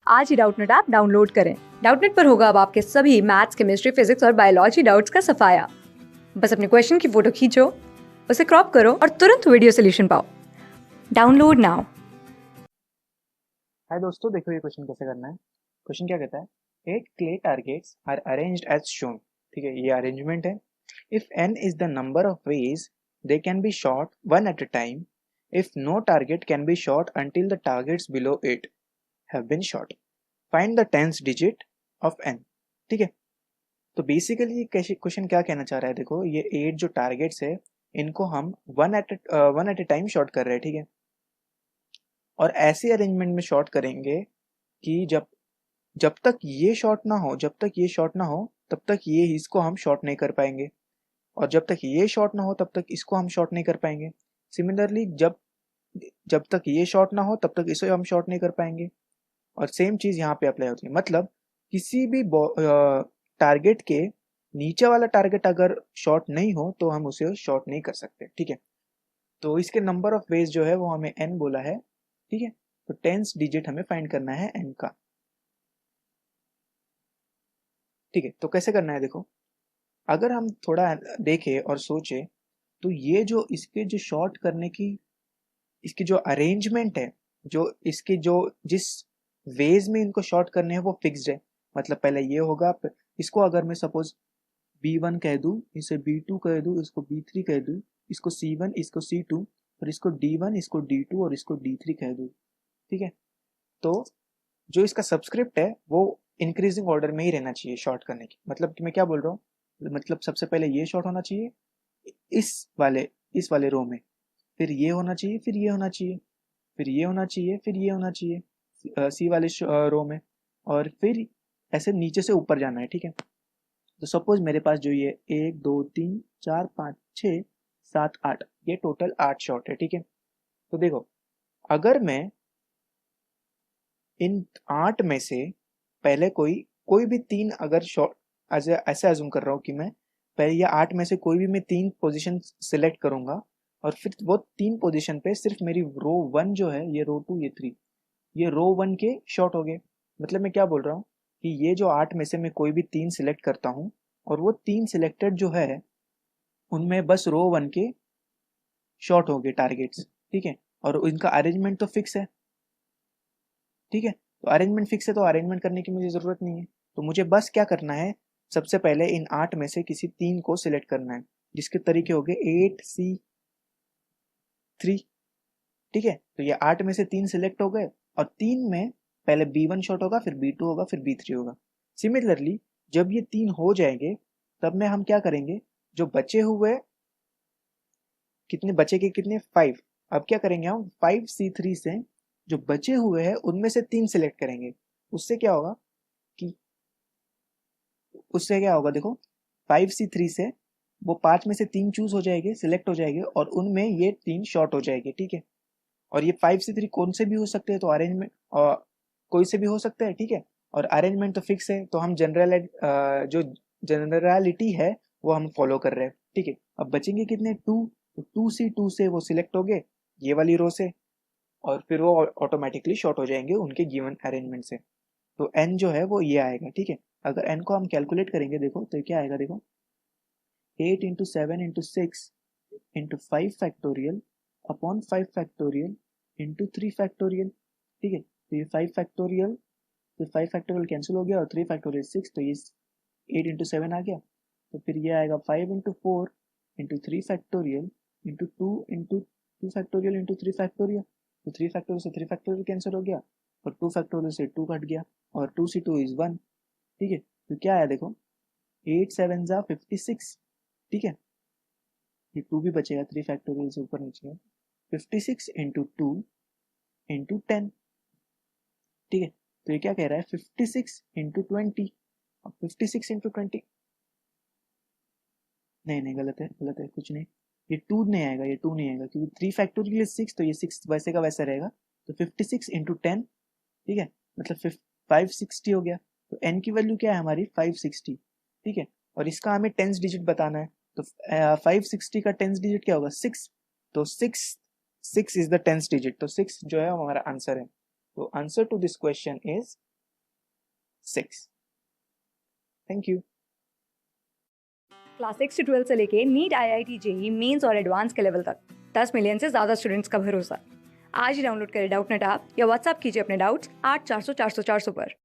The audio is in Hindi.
आज ही डाउटनेट ऐप डाउनलोड करें। डाउटनेट पर होगा अब आपके सभी मैथ्स, केमिस्ट्री, फिजिक्स और बायोलॉजी डाउट्स का सफाया। बस अपने क्वेश्चन की फोटो खींचो, उसे क्रॉप करो और तुरंत वीडियो सोल्यूशन पाओ। Download now. हाय दोस्तों, देखो ये क्वेश्चन कैसे करना है। क्वेश्चन क्या कहता है, 8 clay targets are arranged as shown. ठीक है, ये अरेंजमेंट है। If n is the number of ways they can be shot one at a time, if no target can be shot until the targets below 8 have been shot, find the tenth digit of n। ठीक है, तो बेसिकली ये क्वेश्चन क्या कहना चाह रहा है, देखो ये 8 जो टारगेट्स है इनको हम one at a time shot कर रहे हैं। ठीक है, और ऐसे अरेंजमेंट में शॉर्ट करेंगे कि जब जब तक ये शॉर्ट ना हो, जब तक ये शॉर्ट ना हो तब तक ये इसको हम शॉर्ट नहीं कर पाएंगे, और जब तक ये शॉर्ट ना हो तब तक इसको हम शॉर्ट नहीं कर पाएंगे। सिमिलरली जब जब तक ये शॉर्ट ना हो तब तक इसे हम शॉर्ट नहीं कर पाएंगे, और सेम चीज यहाँ पे अप्लाई होती है। मतलब किसी भी टारगेट के नीचे वाला टारगेट अगर शॉर्ट नहीं हो तो हम उसे शॉर्ट नहीं कर सकते। ठीक है, तो इसके नंबर ऑफ वेज जो है वो हमें n बोला है। ठीक है, तो टेंथ डिजिट हमें फाइंड करना है n का। ठीक है, तो कैसे करना है, देखो अगर हम थोड़ा देखें और सोचे तो ये जो इसके जो शॉर्ट करने की इसकी जो अरेंजमेंट है, जो इसके जो जिस वेज में इनको शॉर्ट करने हैं वो फिक्स्ड है। मतलब पहले ये होगा, इसको अगर मैं सपोज B1 कह दूं, इसे B2 कह दूं, इसको B3 कह दूं, इसको C1, इसको C2, और इसको D1, इसको D2 और इसको D3 कह दूं। ठीक है, तो जो इसका सबस्क्रिप्ट है वो इंक्रीजिंग ऑर्डर में ही रहना चाहिए शॉर्ट करने की। मतलब कि मैं क्या बोल रहा हूँ, मतलब सबसे पहले ये शॉर्ट होना चाहिए इस वाले रो में, फिर ये होना चाहिए, फिर ये होना चाहिए, फिर ये होना चाहिए, फिर ये होना चाहिए सी वाले रो में, और फिर ऐसे नीचे से ऊपर जाना है। ठीक है, तो सपोज मेरे पास जो ये 1 2 3 4 5 6 7 8, ये टोटल 8 शॉर्ट है। ठीक है, तो देखो अगर मैं इन 8 में से पहले कोई कोई भी 3 अगर शॉर्ट, ऐसे अज्यूम कर रहा हूँ कि मैं पहले ये 8 में से कोई भी मैं 3 पोजीशन सिलेक्ट करूंगा, और फिर वो 3 पोजीशन पे सिर्फ मेरी रो 1 जो है, ये रो 2, ये 3, ये रो 1 के शॉर्ट हो गए। मतलब मैं क्या बोल रहा हूँ कि ये जो 8 में से मैं कोई भी 3 सिलेक्ट करता हूँ, और वो 3 सिलेक्टेड जो है उनमें बस रो 1 के शॉर्ट हो गए टारगेट्स। ठीक है, और इनका अरेंजमेंट तो फिक्स है। ठीक है, तो अरेंजमेंट फिक्स है तो अरेंजमेंट करने की मुझे ज़रूरत नहीं है। तो मुझे बस क्या करना है, सबसे पहले इन 8 में से किसी 3 को सिलेक्ट करना है, जिसके तरीके हो गए 8C3। ठीक है, तो ये 8 में से 3 सिलेक्ट हो गए, और 3 में पहले B1 शॉर्ट होगा, फिर B2 होगा, फिर B3 होगा। सिमिलरली जब ये 3 हो जाएंगे तब में हम क्या करेंगे, जो बचे हुए कितने बचे के कितने 5, अब क्या करेंगे हम 5C3 से जो बचे हुए हैं उनमें से 3 सिलेक्ट करेंगे। उससे क्या होगा कि उससे क्या होगा, देखो 5C3 से वो 5 में से 3 चूज हो जाएंगे, सिलेक्ट हो जाएंगे, और उनमें ये 3 शॉर्ट हो जाएंगे। ठीक है, और ये 5C3 कौन से भी हो सकते हैं, तो अरेंजमेंट और कोई से भी हो सकता है। ठीक है, और अरेंजमेंट तो फिक्स है, तो हम जो जनरलिटी है वो हम फॉलो कर रहे हैं। ठीक है, अब बचेंगे कितने 2, तो 2C2 से वो सिलेक्ट हो गए ये वाली रो से, और फिर वो ऑटोमेटिकली शॉर्ट हो जाएंगे उनके गिवन अरेंजमेंट से। तो n जो है वो ये आएगा। ठीक है, अगर n को हम कैलकुलेट करेंगे देखो तो क्या आएगा, देखो 8 into 7 into 6 into 5 factorial upon 5 factorial into 3 factorial. ठीक है, तो ये 5 फैक्टोरियल, तो 5 फैक्टोरियल कैंसिल हो गया, और 3 फैक्टोरियल 6, तो ये 8 इंटू 7 आ गया। तो फिर ये आएगा 5 into 4 into 3 factorial into 2 into 2 factorial into 3 factorial. तो 3 फैक्टोरियल से 3 फैक्टोरियल कैंसिल हो गया, और 2 फैक्टोरियल से 2 कट गया, और 2 से 2 इज 1। ठीक है, तो क्या आया देखो 8 7 जा 56। ठीक है, ये 2 भी बचेगा, 3 फैक्टोरियल से ऊपर नीचे है, 56 इंटू 2 इंटू 10। ठीक है, तो ये क्या कह रहा है 56 इंटू 20, और 56 इंटू 20, नहीं नहीं गलत है, गलत है, कुछ नहीं, ये 2 नहीं आएगा, ये 2 नहीं आएगा, क्योंकि 3 फैक्टोरियल 6, तो ये 6 वैसे का वैसा रहेगा। तो 56 इंटू 10, ठीक है, मतलब 560 हो गया। तो n की वैल्यू क्या है हमारी 560। ठीक है, और इसका हमें टेंथ डिजिट बताना है, तो 560 का टेंथ डिजिट क्या होगा 6, तो 6 इज द टेंथ डिजिट, तो 6 जो है हमारा आंसर है। तो answer to this question is 6। Thank you. Class 6 से 12 से लेके नीट, IIT JEE मेंस और एडवांस के लेवल तक 10 मिलियन से ज्यादा स्टूडेंट्स का भरोसा। आज ही डाउनलोड करें डाउटनेट ऐप या व्हाट्सएप कीजिए अपने डाउट्स 8400 400 400 पर।